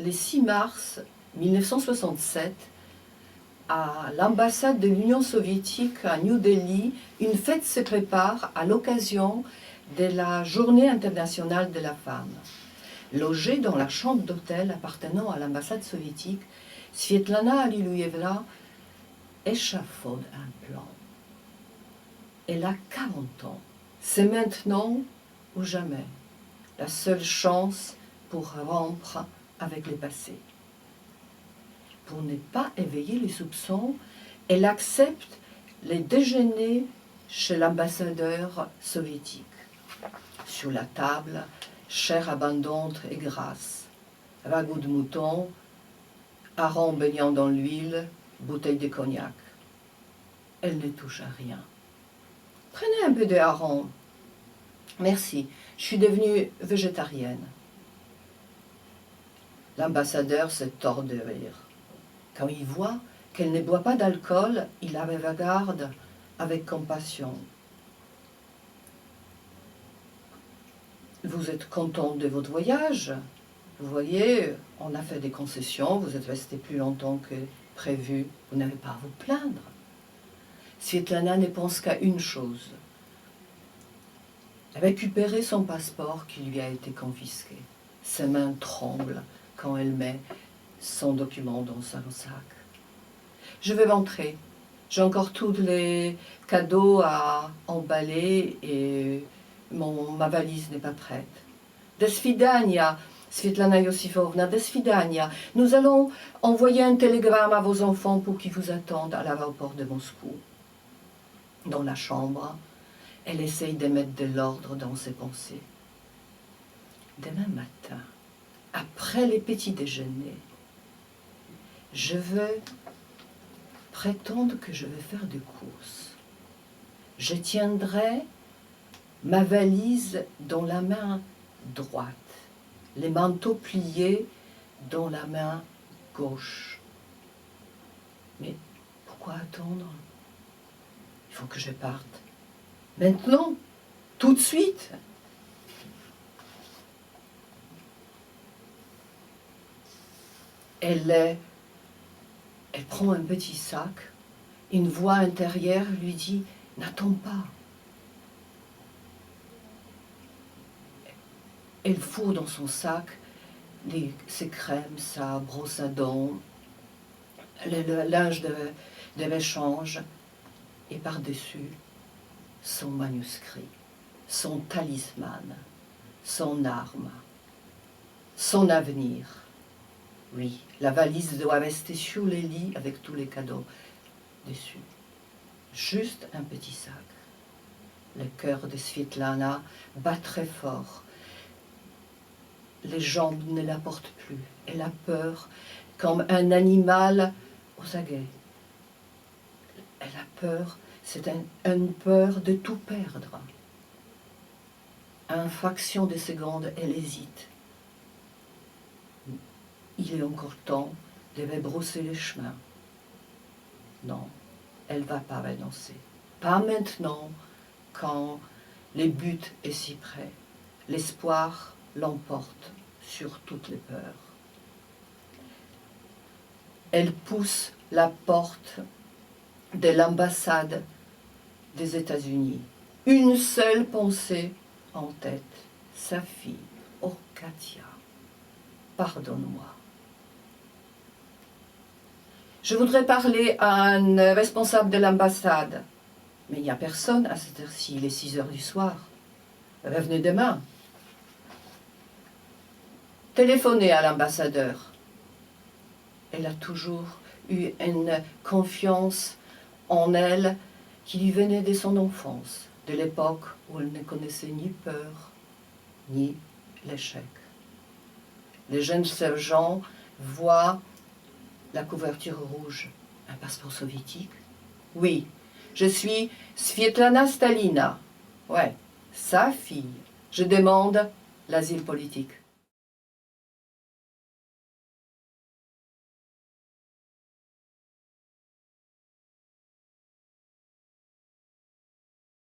le 6 mars 1967, à l'ambassade de l'Union soviétique à New Delhi, une fête se prépare à l'occasion de la Journée internationale de la femme. Logée dans la chambre d'hôtel appartenant à l'ambassade soviétique, Svetlana Alliluyevna échafaude un plan. Elle a 40 ans. C'est maintenant ou jamais. La seule chance pour rompre avec le passé. Pour ne pas éveiller les soupçons, elle accepte les déjeuners chez l'ambassadeur soviétique. Sur la table, chair abondante et grasse, ragoût de mouton, hareng baignant dans l'huile, bouteille de cognac. Elle ne touche à rien. Prenez un peu de hareng. Merci, je suis devenue végétarienne. L'ambassadeur se tord de rire. Quand il voit qu'elle ne boit pas d'alcool, il la regarde avec compassion. Vous êtes content de votre voyage? Vous voyez, on a fait des concessions, vous êtes resté plus longtemps que prévu, vous n'avez pas à vous plaindre. Svetlana ne pense qu'à une chose, récupérer son passeport qui lui a été confisqué. Ses mains tremblent quand elle met son document dans son sac. Je vais rentrer. J'ai encore tous les cadeaux à emballer et ma valise n'est pas prête. Des svidania, Svetlana Iosifovna, des svidania. Nous allons envoyer un télégramme à vos enfants pour qu'ils vous attendent à l'aéroport de Moscou. Dans la chambre, elle essaye de mettre de l'ordre dans ses pensées. Demain matin, après les petits déjeuners, je veux prétendre que je vais faire des courses. Je tiendrai ma valise dans la main droite, les manteaux pliés dans la main gauche. Mais pourquoi attendre? Il faut que je parte. Maintenant, tout de suite. Elle prend un petit sac, une voix intérieure lui dit « N'attends pas ». Elle fourre dans son sac ses crèmes, sa brosse à dents, le linge de rechange et par-dessus son manuscrit, son talisman, son arme, son avenir. Oui, la valise doit rester sur le lit avec tous les cadeaux dessus. Juste un petit sac. Le cœur de Svetlana bat très fort. Les jambes ne la portent plus. Elle a peur comme un animal aux aguets. Elle a peur, c'est une peur de tout perdre. À une fraction de seconde, elle hésite. Il est encore temps de rebrousser les chemins. Non, elle ne va pas renoncer. Pas maintenant, quand le but est si près. L'espoir l'emporte sur toutes les peurs. Elle pousse la porte de l'ambassade des États-Unis. Une seule pensée en tête. Sa fille, oh Katia, pardonne-moi. Je voudrais parler à un responsable de l'ambassade. Mais il n'y a personne à cette heure-ci, il est 6 heures du soir. Revenez demain. Téléphonez à l'ambassadeur. Elle a toujours eu une confiance en elle qui lui venait de son enfance, de l'époque où elle ne connaissait ni peur, ni l'échec. Les jeunes sergents voient la couverture rouge, un passeport soviétique. Oui, je suis Svetlana Stalina. Ouais, sa fille. Je demande l'asile politique.